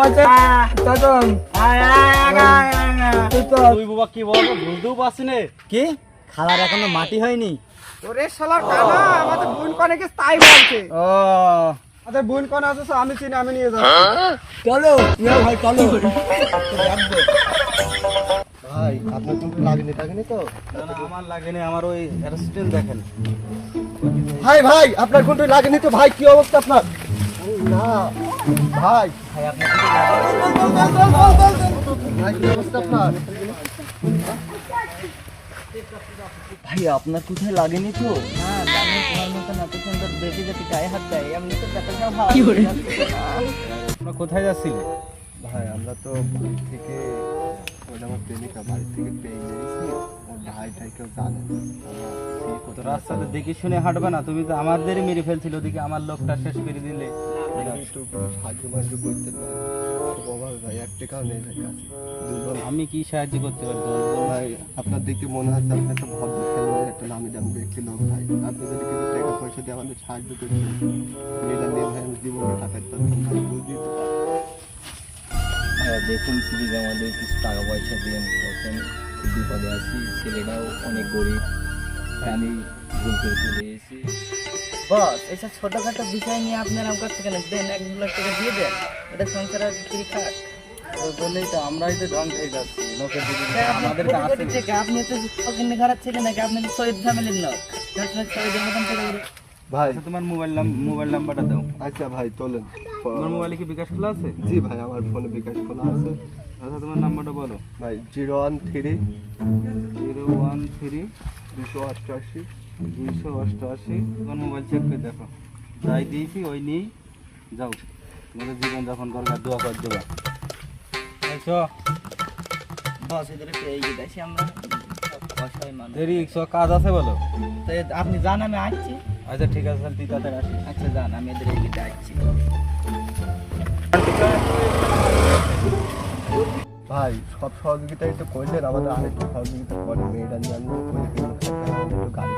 আছে তখন তুই বাবা কি বলবো বুঝতেও পারছি না কি খালার এখনো মাটি হয়নি ওরে শালার কানা আমাদের বোন কনে কে তাই বলছে ও আমাদের বোন কনে আছে আমি চিনি আমি নিয়ে যাচ্ছি চলো ভাই চলো ভাই আপনার কিন্তু লাগেনি তো না না আমার লাগেনি আমার ওই অ্যাসিস্ট্যান্ট দেখেন ভাই ভাই আপনার কোনটা লাগেনি তো ভাই কি অবস্থা আপনার না ভাই ভাই আপনি ভাই কি অবস্থা আপনার ভাই আপনার কোথায় লাগেনি তো না জানি তোমার মতো এত সুন্দর দেখে যদি গায়ে হাত দেয় এমনি তো দেখা ভালো আমরা কোথায় যাচ্ছিলে ভাই আমরা তো বাড়ি থেকে ওটা আমার প্রেমিকা বাড়ি থেকে পেয়ে গেছি ওর ভাইটাই কেউ জানে তো রাস্তাতে দেখে শুনে হাঁটবে না তুমি তো আমাদেরই মেরে ফেলছিল ওদিকে আমার লোকটা শেষ করে দিলে একটু সাহায্য করতে পারি খুব অভাব ভাই এক টাকাও নেই ভাই কাছে দুর্বল আমি কি সাহায্য করতে পারি তোমার বলো? ভাই আপনার দেখে মনে হচ্ছে আপনি একটা ভদ্র খেলোয়াড় একটা নামি দামি ব্যক্তি লোক ভাই আপনি যদি কিছু টাকা পয়সা দিয়ে আমাদের সাহায্য করতেন মেয়েটা নিয়ে ভাই আমি জীবনে টাকাতে পারতাম ভাই বুঝতেই তো পারছেন। হ্যাঁ দেখুন প্লিজ আমাদের কিছু টাকা পয়সা দিন এখন খুব বিপদে আছি ছেলেটাও অনেক গরিব তাই আমি ভুল করে চলে এসেছি বস এইসব ছোটখাটো বিষয় নিয়ে আপনার আমার কাছে কেন দেন 1 লাখ টাকা দিয়ে দেন এটা সংসার আর ফ্রি খাট বললেই তো আমরাই তো ধ্বংস হয়ে যাচ্ছি লোকের দিকে আমাদের আমাদের থেকে আপনি তো কিনে খারাপ ছিলেন নাকি আপনি সৈয়দ ফ্যামিলির লোক সৈয়দের মতন করে ভাই আচ্ছা তোমার মোবাইল নাম্বারটা দাও আচ্ছা ভাই তোলেন তোমার মোবাইলে কি বিকাশ খোলা আছে জি ভাই আমার ফোনে বিকাশ খোলা আছে আচ্ছা তোমার নাম্বারটা বলো ভাই 013 013 288 288 তোমার মোবাইল চেক করে দেখো যাই দিয়েছি ওই নিয়েই যাও তোমাদের জীবন যাপন করবে দোয়া করে দেবা আচ্ছা বস এদের পেয়ে গেছি আমরা অসহায় মানুষ দেরি কাজ আছে বলো তো আপনি জান আমি আসছি আচ্ছা ঠিক আছে তাহলে তুই তাড়াতাড়ি আসিস আচ্ছা যান আমি এদের এগিয়ে আসছি ভাই সব সহযোগিতাই তো করলেন আমাদের আরেকটু সহযোগিতা করেন মেয়েটা নিয়ে আমি ওই একটু গাড়ি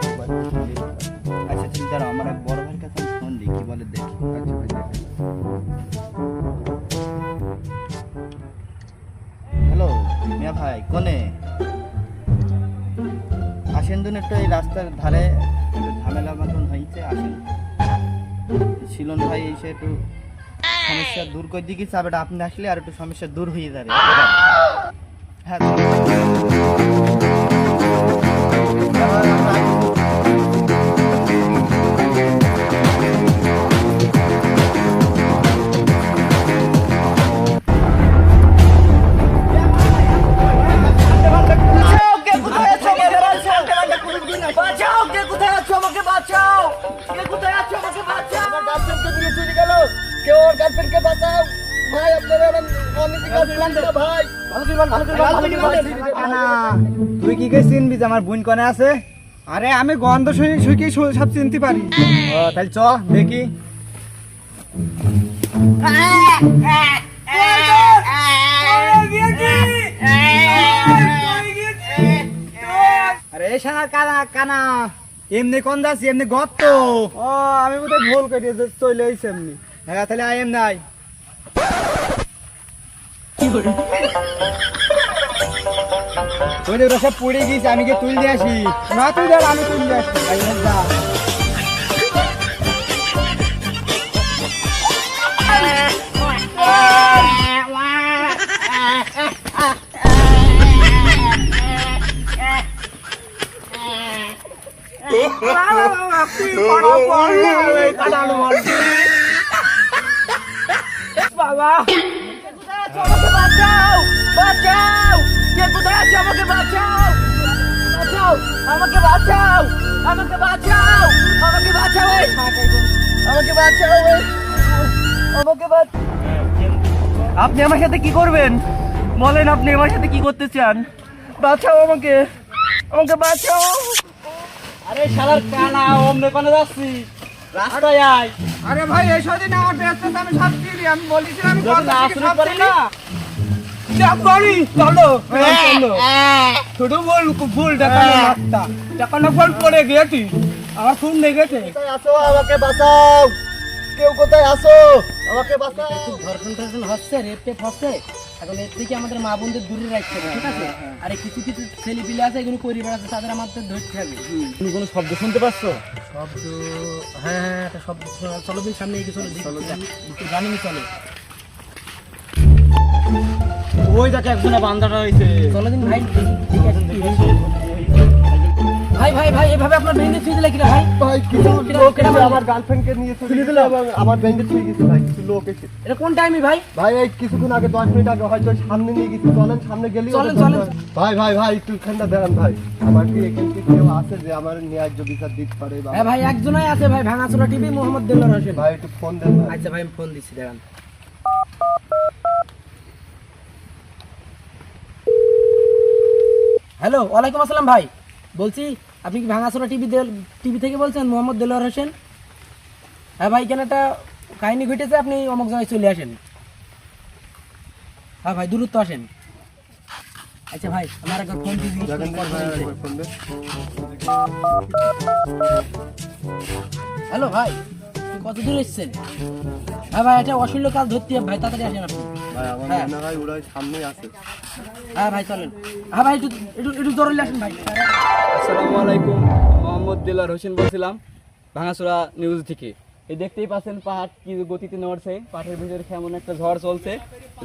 আচ্ছা তুমি দাঁড়াও আমার এক বড় ভাইয়ের কাছে ফোন দিই কি বলে দেখি আচ্ছা ভাই দেখেন হ্যালো মিয়া ভাই কোনে আসেন দিন একটু এই রাস্তার ধারে একটু ঝামেলা মতন হয়েছে আসেন শিলন ভাই এসে একটু সমস্যা দূর করে দিয়ে গেছে আবার আপনি আসলে আর একটু সমস্যা দূর হয়ে যাবে হ্যাঁ কেউ ওর গার্লফ্রেন্ডকে বাঁচাও ভাই আপনারা অনেক ভাই তুই কি কে চিনবি যে আমার বোন কনে আছে আরে আমি গন্ধ শুকি সব চিনতে পারি ও তাহলে চ দেখি আরে শালা কানা কানা এমনি কোন যাচ্ছি এমনি গর্ত ও আমি বোধহয় ভুল করে চলে এসে এমনি হ্যাঁ তাহলে আই এম নাই ওদের সব পড়ে গিয়েছে আমি কি তুল দিয়ে আসি না তুই ধর আমি তুল দিয়ে আসি যা বাবা বাঁচাও বাঁচাও কে কোথায় আছে আমাকে বাঁচাও বাঁচাও আমাকে বাঁচাও আমাকে বাঁচাও আমাকে বাঁচাও আমাকে বাঁচাও আমাকে বাঁচাও আপনি আমার সাথে কি করবেন বলেন আপনি আমার সাথে কি করতে চান বাঁচাও আমাকে আমাকে বাঁচাও আরে শালার কানা ওমনে কোনে যাচ্ছি রাস্তায় আয় আরে ভাই এই সদিন আমার ব্যস্ত আমি সাথে আমি বলেছিলাম আমি যদি না শুনে পারি না চাপ করি চলো চলো ছোট বল ভুল টাকানো রাস্তা টাকানো বল পড়ে গেছি আমার ফোন লেগেছে কোথায় আসো আমাকে বাঁচাও কেউ কোথায় আসো আমাকে বাঁচাও। ধর্ষণ টর্ষণ হচ্ছে, রেপ টেপ হচ্ছে, এখন এর থেকে আমাদের মা বোনদের দূরে রাখতে হবে, ঠিক আছে? আর এই কিছু কিছু ছেলে পিলে আছে এগুলো পরিবার আছে, তাদের আমাদের ধরতে হবে। তুমি কোনো শব্দ শুনতে পাচ্ছ? শব্দ, হ্যাঁ একটা শব্দ চলো দিন সামনে এগিয়ে চলো, জানি চলো ওই দেখো একজনে বান্ধাটা হয়েছে। চলো দিন ভাই, ঠিক আছে, কি হয়েছে? ভাই ভাই ভাই এভাবে আপনার ব্যান্ডেজ ছুঁয়ে দিলে কিনা ভাই? ভাই কিছু লোক এসে আমার গার্লফ্রেন্ডকে নিয়ে চলে গেল এবং আমার ব্যান্ডেজ হয়ে গেছে ভাই। কিছু লোক এসে এটা কোন টাইমে ভাই? ভাই এই কিছুক্ষণ আগে 10 মিনিট আগে হয়তো সামনে নিয়ে গেছি। চলেন সামনে গেলি চলেন, চলেন। ভাই ভাই ভাই একটু ঠান্ডা দাঁড়ান ভাই। আমার কি এখান থেকে কেউ আছে যে আমার ন্যায্য বিচার দিতে পারে? বা হ্যাঁ ভাই একজনই আছে ভাই, ভাঙাচোরা টিভি, মোহাম্মদ দেলোয়ার হোসেন। ভাই একটু ফোন দেন ভাই। আচ্ছা ভাই আমি ফোন দিচ্ছি, দাঁড়ান। হ্যালো, ওয়ালাইকুম আসসালাম ভাই। বলছি আপনি কি ভাঙাচোরা টিভি থেকে বলছেন, মোহাম্মদ দেলোয়ার হোসেন? হ্যাঁ ভাই, এখানে একটা কাহিনী ঘটেছে, আপনি অমুক জায়গায় চলে আসেন। হ্যাঁ ভাই দূরত্ব আসেন। আচ্ছা ভাই আমার একবার ফোন দিবি। দেখেন ভাই একবার ফোন দেন। হ্যালো ভাই, কত দূর এসেছেন? হ্যাঁ ভাই এটা অশ্লীল কাজ ধরতে হবে ভাই, তাড়াতাড়ি আসেন আপনি। ভাই আমার হ্যাঁ। মনে হয় ওরা সামনেই আছে। হ্যাঁ ভাই চলেন। হ্যাঁ ভাই একটু একটু একটু জরুরি আসেন ভাই। আসসালামু আলাইকুম, মোহাম্মদ দেলোয়ার হোসেন বলছিলাম ভাঙাচোরা নিউজ থেকে। এই দেখতেই পাচ্ছেন পাহাড় কি গতিতে নড়ছে, পাহাড়ের ভিতরে কেমন একটা ঝড় চলছে,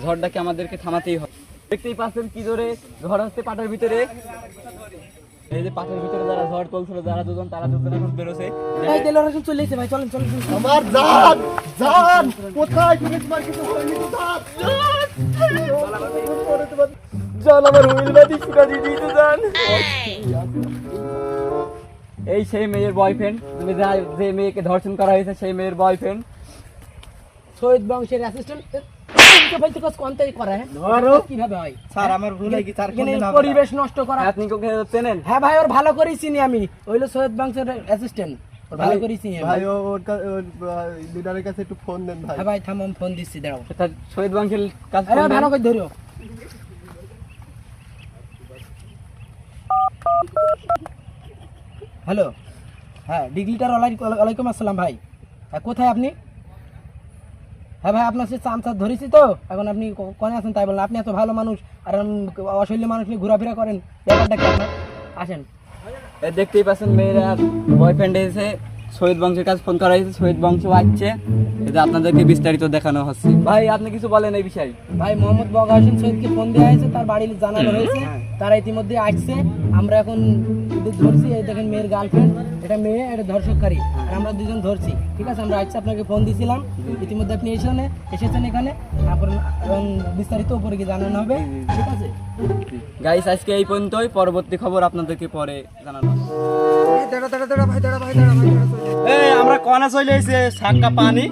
ঝড়টাকে আমাদেরকে থামাতেই হবে। দেখতেই পাচ্ছেন কি জোরে ঝড় হচ্ছে পাটের ভিতরে। এই যে পাটের ভিতরে যারা ঝড় চলছিল, যারা দুজন, তারা দুজন এখন বেরোছে। ভাই দেলোয়ার হোসেন চলে এসেছে ভাই, চলেন চলেন চলেন। আমার জান জান কোথায় তুমি? তোমার কিছু হয়নি তো? জান আমার হুইলবাদি শিকা দিতে যান। এই সেই মেয়ের বয়ফ্রেন্ড, তুমি যে মেয়েকে ধর্ষণ করা হয়েছে সেই মেয়ের বয়ফ্রেন্ড। শহীদ বংশের অ্যাসিস্ট্যান্ট কিভাবে হয়? স্যার আমার ভুল হয়ে গেছে, আর এখানে কোনদিন হবে না। পরিবেশ নষ্ট করা। আপনি ওকে চেনেন? হ্যাঁ ভাই ওর ভালো করেই চিনি আমি, ওইলো শহীদ বংশের অ্যাসিস্ট্যান্ট, ওর ভালো করেই চিনি আমি। ভাই ওর লিডারের কাছে একটু ফোন দেন ভাই। হ্যাঁ ভাই থাম, আমি ফোন দিচ্ছি, দাঁড়াও। তার শহীদ বংশের কাজ আরে ভালো করে ধরো। হ্যালো, হ্যাঁ ডিগ্রিটার ওয়ালাইকুম আসসালাম ভাই। হ্যাঁ কোথায় আপনি? হ্যাঁ ভাই আপনার সে চামচা ধরেছি তো, এখন আপনি কোনে আছেন তাই বলেন? আপনি এত ভালো মানুষ আর অশৈল্য মানুষ নিয়ে ঘোরাফেরা করেন, ব্যাপারটা কি আপনার? আসেন। দেখতেই পাচ্ছেন মেয়েরা বয়ফ্রেন্ড এসে শহীদ বংশের কাছে ফোন করা হয়েছে, শহীদ বংশ আসছে, এটা আপনাদেরকে বিস্তারিত দেখানো হচ্ছে। ভাই আপনি কিছু বলেন এই বিষয়ে। ভাই মোহাম্মদ বগা হোসেন শহীদকে ফোন দেওয়া হয়েছে, তার বাড়ি জানানো হয়েছে, তারা ইতিমধ্যে আসছে। আমরা এখন এদের ধরছি, এই দেখেন মেয়ের গার্লফ্রেন্ড, এটা মেয়ে, এটা ধর্ষককারী, আর আমরা দুজন ধরছি, ঠিক আছে? আমরা আসছি, আপনাকে ফোন দিয়েছিলাম, ইতিমধ্যে আপনি এসেছেন এখানে, তারপর বিস্তারিত উপরে গিয়ে জানানো হবে, ঠিক আছে? গাইস আজকে এই পর্যন্তই, পরবর্তী খবর আপনাদেরকে পরে জানানো হবে। এই আমরা কোনা চলে এসে সাক্কা পানি।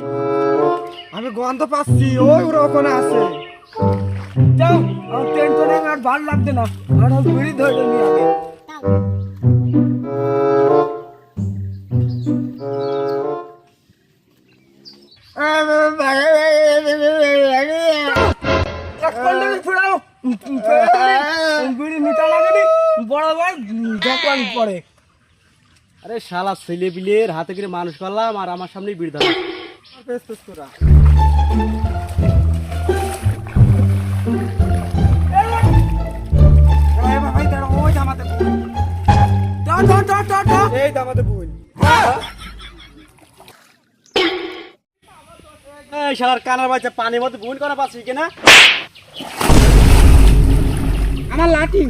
আমি গন্ধ পাচ্ছি, ওই ওরা ওখানে আছে। যাও, আমার টেনশনে আর ভালো লাগছে না, আর ঘুরি ধরে নিয়ে আগে। পড়ে আরে শালা ছেলে বিলের হাতে করে মানুষ করলাম আর আমার সামনেই বিড় ধরা। এই শালার কানার বাচ্চা পানির মধ্যে ভুল করা পাচ্ছি কিনা? আমার লাঠি,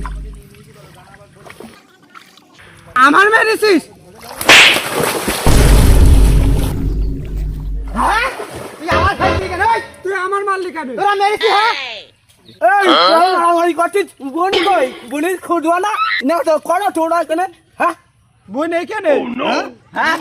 আমার মেরেছিস? তুই আমার মারলি কেন? তোরা মেরেছিস? হ্যাঁ এই করছিস? বোন কই? বোনের খুঁজবা না? না তো করো তোরা এখানে। হ্যাঁ বোন এইখানে? হ্যাঁ